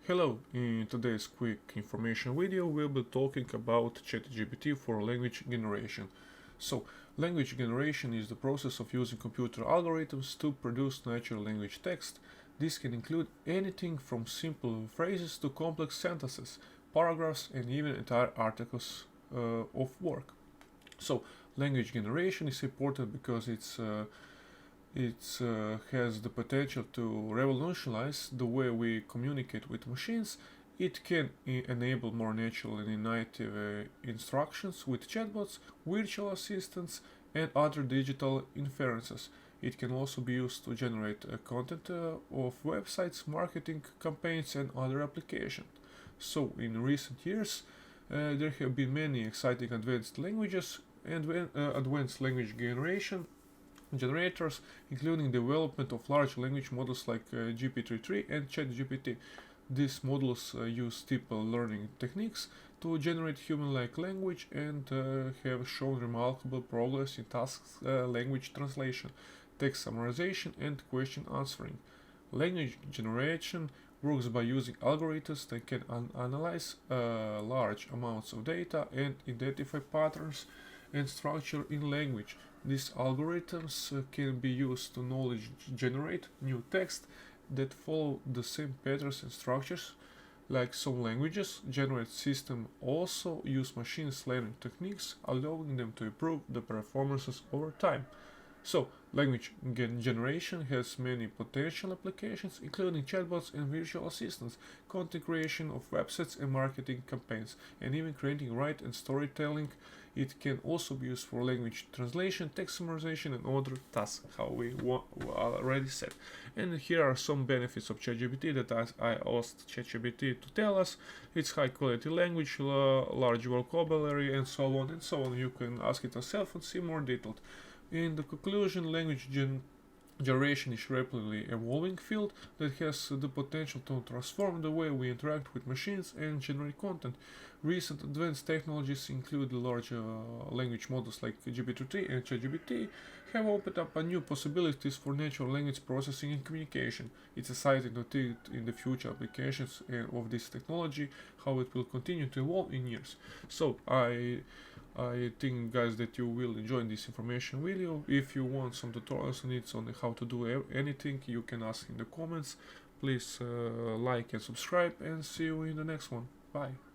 Hello, in today's quick information video we'll be talking about ChatGPT for language generation. So, language generation is the process of using computer algorithms to produce natural language text. This can include anything from simple phrases to complex sentences, paragraphs, and even entire articles of work. So, language generation is important because it has the potential to revolutionize the way we communicate with machines. It can enable more natural and intuitive instructions with chatbots, virtual assistants, and other digital inferences. It can also be used to generate content of websites, marketing campaigns, and other applications. So, in recent years, there have been many exciting advanced languages and advanced language generators, including development of large language models like GPT-3 and ChatGPT. These models use deep learning techniques to generate human-like language and have shown remarkable progress in tasks language translation, text summarization, and question answering. Language generation works by using algorithms that can analyze large amounts of data and identify patterns and structure in language. These algorithms can be used to knowledge generate new text that follow the same patterns and structures. Like some languages, generate systems also use machine learning techniques, allowing them to improve the performances over time. So, language generation has many potential applications, including chatbots and virtual assistants, content creation of websites and marketing campaigns, and even creating writing and storytelling. It can also be used for language translation, text summarization, and other tasks, how we already said. And here are some benefits of ChatGPT that I asked ChatGPT to tell us. It's high quality language, large vocabulary, and so on and so on. You can ask it yourself and see more detailed. In the conclusion, language generation is a rapidly evolving field that has the potential to transform the way we interact with machines and generate content. Recent advanced technologies, including large language models like GPT-3 and ChatGPT, have opened up new possibilities for natural language processing and communication. It's exciting to think in the future applications of this technology, how it will continue to evolve in years. So I think, guys, that you will enjoy this information video. If you want some tutorials on it, on how to do anything, you can ask in the comments. Please like and subscribe, and see you in the next one. Bye.